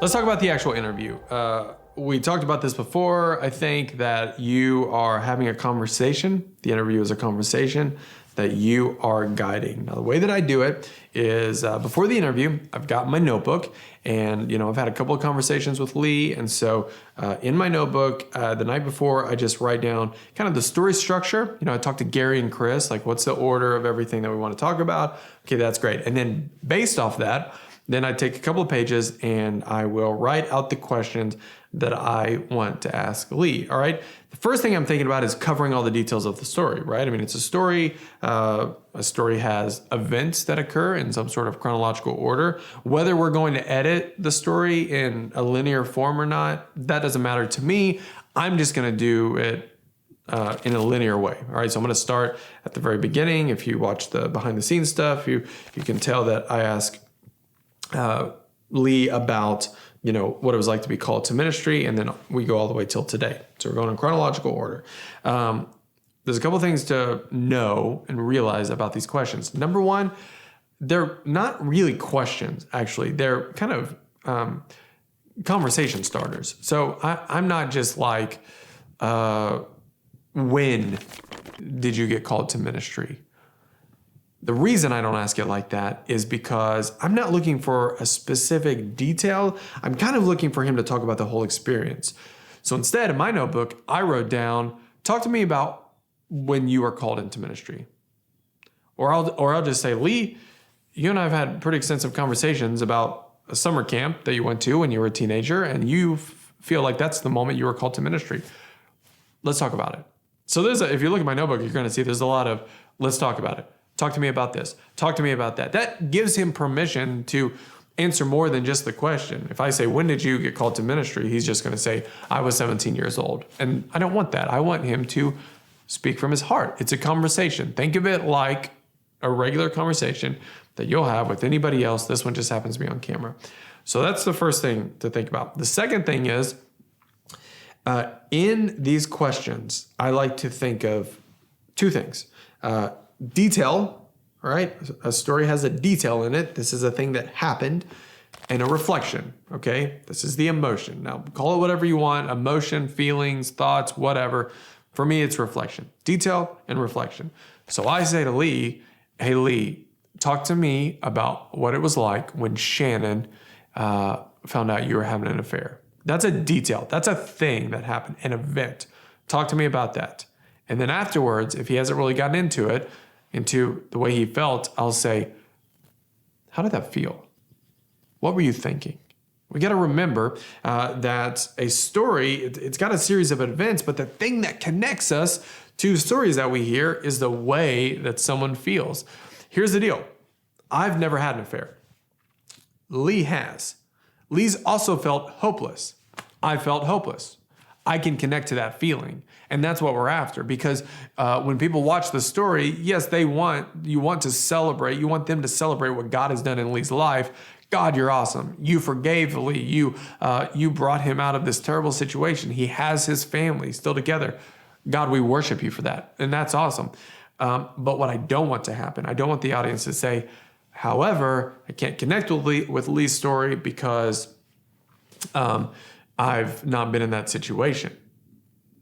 Let's talk about the actual interview. We talked about this before. I think that you are having a conversation. The interview is a conversation that you are guiding. Now, the way that I do it is before the interview, I've got my notebook, and I've had a couple of conversations with Lee, and so in my notebook the night before, I just write down kind of the story structure. I talk to Gary and Chris, like what's the order of everything that we want to talk about. Okay, that's great. And then based off that, then I take a couple of pages and I will write out the questions that I want to ask Lee. All right. The first thing I'm thinking about is covering all the details of the story, right? I mean, it's a story. A story has events that occur in some sort of chronological order. Whether we're going to edit the story in a linear form or not, that doesn't matter to me. I'm just going to do it in a linear way. All right. So I'm going to start at the very beginning. If you watch the behind the scenes stuff, you can tell that I ask Lee about what it was like to be called to ministry, and then we go all the way till today. So we're going in chronological order. There's a couple of things to know and realize about these questions. Number one, they're not really questions, actually. They're kind of conversation starters. So I'm not just like, when did you get called to ministry? The reason I don't ask it like that is because I'm not looking for a specific detail. I'm kind of looking for him to talk about the whole experience. So instead, in my notebook, I wrote down, talk to me about when you were called into ministry. Or I'll just say, Lee, you and I have had pretty extensive conversations about a summer camp that you went to when you were a teenager, and you feel like that's the moment you were called to ministry. Let's talk about it. So if you look at my notebook, you're going to see there's a lot of, let's talk about it. Talk to me about this. Talk to me about that. That gives him permission to answer more than just the question. If I say, when did you get called to ministry? He's just going to say, I was 17 years old. And I don't want that. I want him to speak from his heart. It's a conversation. Think of it like a regular conversation that you'll have with anybody else. This one just happens to be on camera. So that's the first thing to think about. The second thing is, in these questions, I like to think of two things. Detail, all right? A story has a detail in it. This is a thing that happened. And a reflection, okay? This is the emotion. Now, call it whatever you want, emotion, feelings, thoughts, whatever. For me, it's reflection. Detail and reflection. So I say to Lee, hey, Lee, talk to me about what it was like when Shannon found out you were having an affair. That's a detail. That's a thing that happened, an event. Talk to me about that. And then afterwards, if he hasn't really gotten into the way he felt, I'll say, how did that feel? What were you thinking? We got to remember that a story, it's got a series of events, but the thing that connects us to stories that we hear is the way that someone feels. Here's the deal. I've never had an affair. Lee has. Lee's also felt hopeless. I felt hopeless. I can connect to that feeling. And that's what we're after, because when people watch the story, yes, you want to celebrate. You want them to celebrate what God has done in Lee's life. God, you're awesome. You forgave Lee. You brought him out of this terrible situation. He has his family still together. God, we worship you for that. And that's awesome. But what I don't want to happen, I don't want the audience to say, however, I can't connect with Lee's story because I've not been in that situation.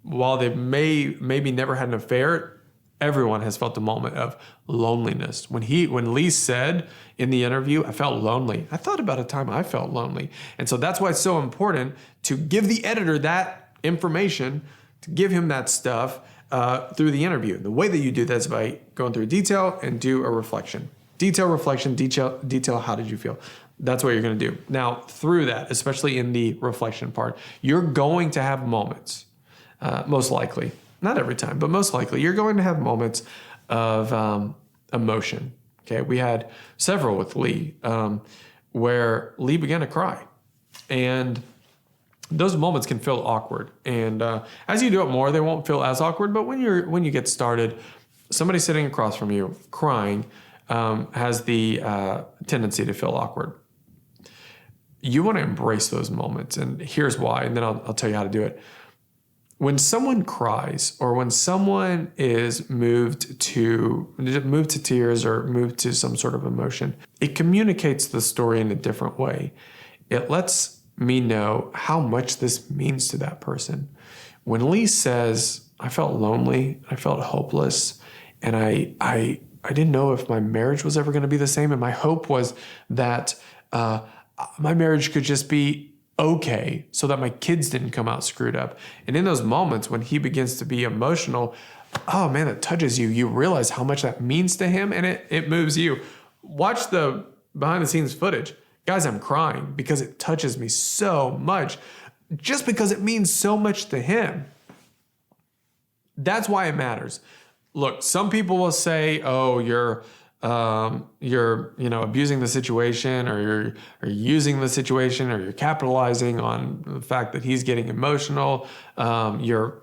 While they maybe never had an affair, everyone has felt the moment of loneliness. When Lee said in the interview, I felt lonely, I thought about a time I felt lonely. And so that's why it's so important to give the editor that information, to give him that stuff through the interview. The way that you do that is by going through detail and do a reflection. Detail, reflection, detail, how did you feel? That's what you're going to do. Now, through that, especially in the reflection part, you're going to have moments, most likely, not every time, but most likely, you're going to have moments of emotion. Okay, we had several with Lee where Lee began to cry. And those moments can feel awkward. And as you do it more, they won't feel as awkward. But when you get started, somebody sitting across from you crying has the tendency to feel awkward. You want to embrace those moments, and here's why, and then I'll tell you how to do it. When someone cries, or when someone is moved to tears or moved to some sort of emotion, it communicates the story in a different way. It lets me know how much this means to that person. When Lee says, I felt lonely, I felt hopeless, and I didn't know if my marriage was ever going to be the same. And my hope was that my marriage could just be okay so that my kids didn't come out screwed up. And in those moments when he begins to be emotional, oh man, that touches you. You realize how much that means to him, and it moves you. Watch the behind the scenes footage. Guys, I'm crying because it touches me so much, just because it means so much to him. That's why it matters. Look, some people will say, "Oh, you're abusing the situation, or you're using the situation, or you're capitalizing on the fact that he's getting emotional. You're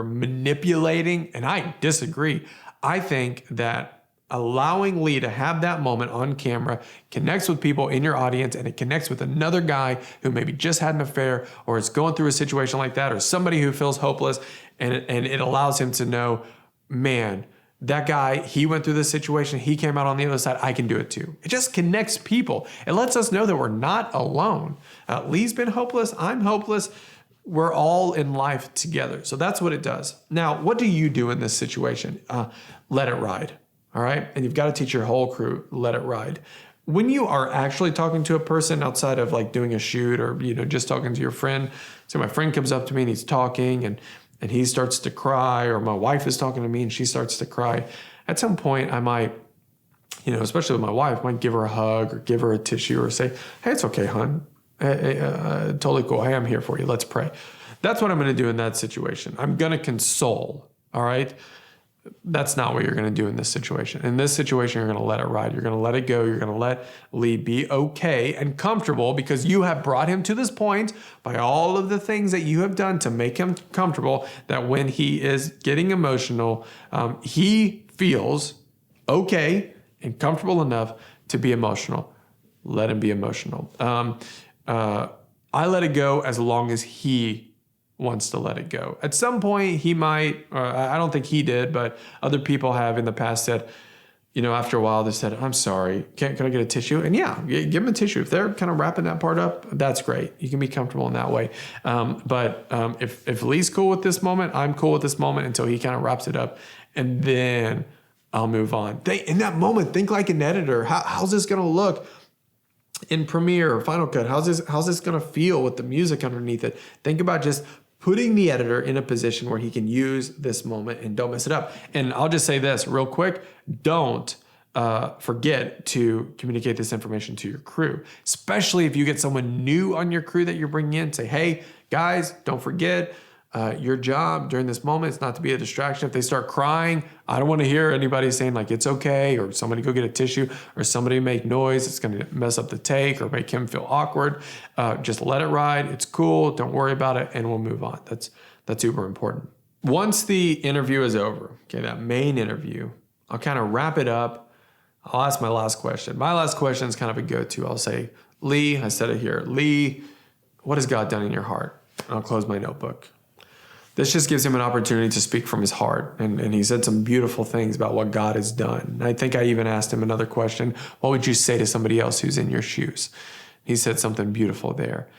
manipulating." And I disagree. I think that allowing Lee to have that moment on camera connects with people in your audience, and it connects with another guy who maybe just had an affair or is going through a situation like that, or somebody who feels hopeless, and it allows him to know, man, that guy, he went through this situation, he came out on the other side, I can do it too. It just connects people. It lets us know that we're not alone. Lee's been hopeless, I'm hopeless. We're all in life together. So that's what it does. Now, what do you do in this situation? Let it ride. All right. And you've got to teach your whole crew, let it ride. When you are actually talking to a person outside of like doing a shoot, or, just talking to your friend. So my friend comes up to me and he's talking and he starts to cry, or my wife is talking to me and she starts to cry. At some point I might, especially with my wife, might give her a hug or give her a tissue or say, hey, it's okay, hon. Totally cool. Hey, I'm here for you. Let's pray. That's what I'm going to do in that situation. I'm going to console. All right. That's not what you're going to do in this situation. In this situation, you're going to let it ride. You're going to let it go. You're going to let Lee be okay and comfortable, because you have brought him to this point by all of the things that you have done to make him comfortable, that when he is getting emotional, he feels okay and comfortable enough to be emotional. Let him be emotional. I let it go as long as he wants to let it go. At some point he might, I don't think he did, but other people have in the past said, after a while they said, I'm sorry, can I get a tissue? And yeah, give them a tissue. If they're kind of wrapping that part up, that's great. You can be comfortable in that way. But if Lee's cool with this moment, I'm cool with this moment until he kind of wraps it up, and then I'll move on. In that moment, think like an editor. How's this going to look in Premiere or Final Cut? How's this going to feel with the music underneath it? Think about just putting the editor in a position where he can use this moment and don't mess it up. And I'll just say this real quick. Don't forget to communicate this information to your crew, especially if you get someone new on your crew that you're bringing in. Say, hey, guys, don't forget, your job during this moment is not to be a distraction. If they start crying, I don't want to hear anybody saying like, it's okay, or somebody go get a tissue, or somebody make noise. It's going to mess up the take or make him feel awkward. Just let it ride. It's cool. Don't worry about it. And we'll move on. That's super important. Once the interview is over, okay, that main interview, I'll kind of wrap it up. I'll ask my last question. My last question is kind of a go-to. I'll say, Lee, I said it here. Lee, what has God done in your heart? And I'll close my notebook. This just gives him an opportunity to speak from his heart. And he said some beautiful things about what God has done. And I think I even asked him another question. What would you say to somebody else who's in your shoes? He said something beautiful there.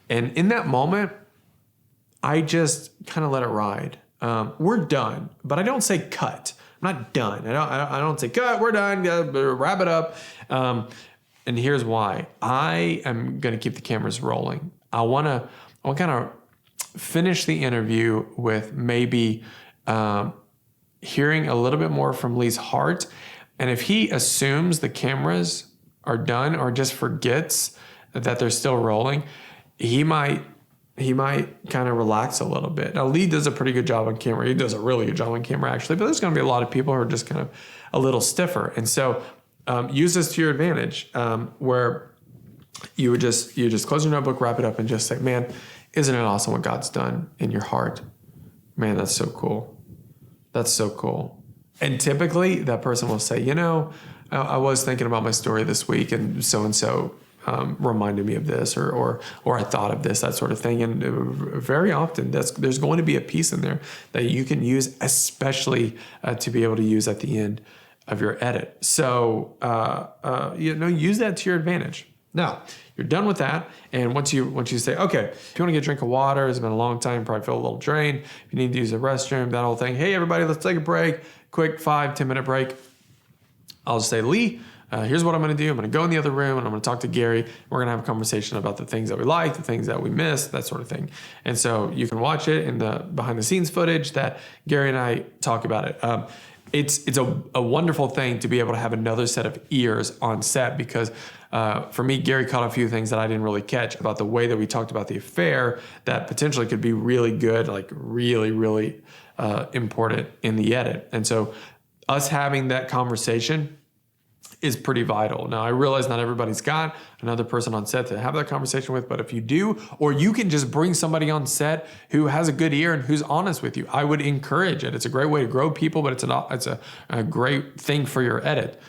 And in that moment, I just kind of let it ride. We're done, but I don't say cut. I'm not done. I don't say cut, we're done, wrap it up. And here's why. I am going to keep the cameras rolling. I want to kind of finish the interview with maybe hearing a little bit more from Lee's heart. And if he assumes the cameras are done or just forgets that they're still rolling, he might kind of relax a little bit. Now, Lee does a pretty good job on camera. He does a really good job on camera, actually, but there's going to be a lot of people who are just kind of a little stiffer. And so use this to your advantage, where you just close your notebook, wrap it up, and just say, man, isn't it awesome what God's done in your heart? Man, that's so cool. That's so cool. And typically that person will say, I was thinking about my story this week, and so reminded me of this, or I thought of this, that sort of thing. And very often there's going to be a piece in there that you can use, especially to be able to use at the end of your edit. So, use that to your advantage. Now, you're done with that, and once you say, okay, if you want to get a drink of water, it's been a long time, probably feel a little drained, if you need to use the restroom, that whole thing, hey, everybody, let's take a break, quick 5-10 minute break. I'll just say, Lee, here's what I'm going to do. I'm going to go in the other room, and I'm going to talk to Gary. We're going to have a conversation about the things that we like, the things that we miss, that sort of thing. And so you can watch it in the behind the scenes footage that Gary and I talk about it. It's a wonderful thing to be able to have another set of ears on set because for me, Gary caught a few things that I didn't really catch about the way that we talked about the affair that potentially could be really good, like really, really important in the edit. And so us having that conversation is pretty vital. Now, I realize not everybody's got another person on set to have that conversation with, but if you do, or you can just bring somebody on set who has a good ear and who's honest with you, I would encourage it. It's a great way to grow people, but it's a great thing for your edit.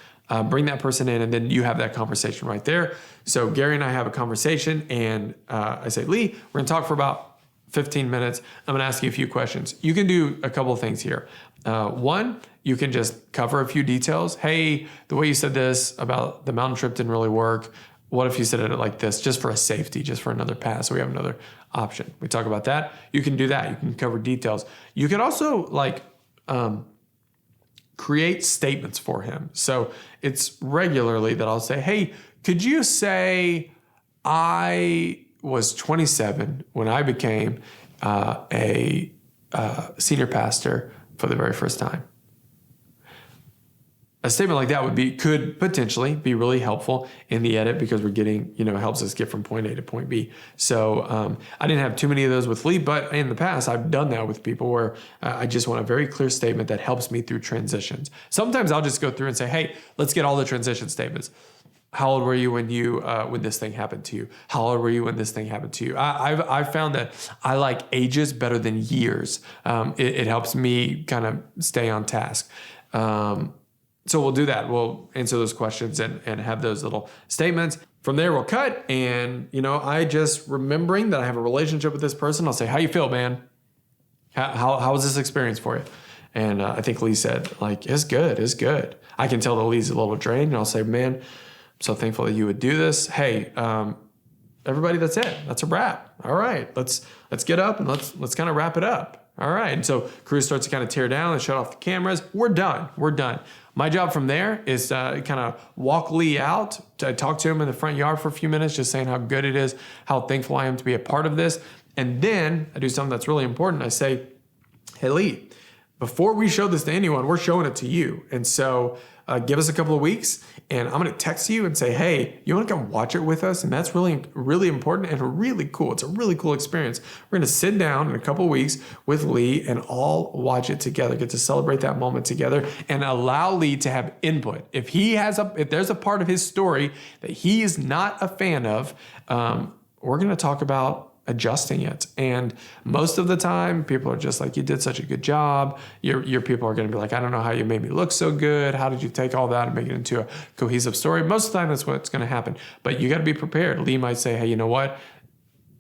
Bring that person in, and then you have that conversation right there. So Gary and I have a conversation, and I say, Lee, we're gonna talk for about 15 minutes. I'm gonna ask you a few questions. You can do a couple of things here. One, you can just cover a few details. Hey, the way you said this about the mountain trip didn't really work. What if you said it like this, just for a safety, just for another pass, so we have another option. We talk about that. You can do that. You can cover details. You can also create statements for him. So it's regularly that I'll say, hey, could you say I was 27 when I became a senior pastor for the very first time? A statement like that could potentially be really helpful in the edit because we're getting, it helps us get from point A to point B. So I didn't have too many of those with Lee, but in the past I've done that with people where I just want a very clear statement that helps me through transitions. Sometimes I'll just go through and say, hey, let's get all the transition statements. How old were you when this thing happened to you? How old were you when this thing happened to you? I've found that I like ages better than years. It helps me kind of stay on task. So we'll do that. We'll answer those questions and have those little statements. From there, we'll cut. And, I just remembering that I have a relationship with this person, I'll say, how you feel, man? How was this experience for you? And I think Lee said, it's good. I can tell that Lee's a little drained. And I'll say, man, I'm so thankful that you would do this. Hey, everybody, that's it. That's a wrap. All right, let's get up and let's kind of wrap it up. All right. And so crew starts to kind of tear down and shut off the cameras. We're done. My job from there is to kind of walk Lee out, to talk to him in the front yard for a few minutes, just saying how good it is, how thankful I am to be a part of this. And then I do something that's really important. I say, hey, Lee, before we show this to anyone, we're showing it to you. And so give us a couple of weeks and I'm going to text you and say, hey, you want to come watch it with us? And that's really, really important and really cool. It's a really cool experience. We're going to sit down in a couple of weeks with Lee and all watch it together, get to celebrate that moment together and allow Lee to have input. If there's a part of his story that he is not a fan of, we're going to talk about adjusting it. And most of the time, people are just like, you did such a good job. Your people are going to be like, I don't know how you made me look so good. How did you take all that and make it into a cohesive story? Most of the time, that's what's going to happen. But you got to be prepared. Lee might say, hey, you know what?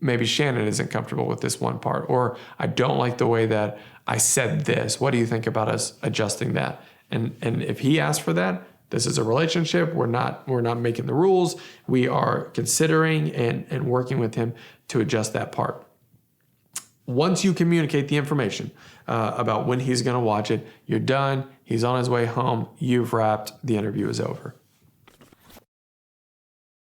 Maybe Shannon isn't comfortable with this one part, or I don't like the way that I said this. What do you think about us adjusting that? And if he asks for that, this is a relationship. We're not making the rules. We are considering and working with him to adjust that part. Once you communicate the information about when he's going to watch it, you're done. He's on his way home. You've wrapped. The interview is over.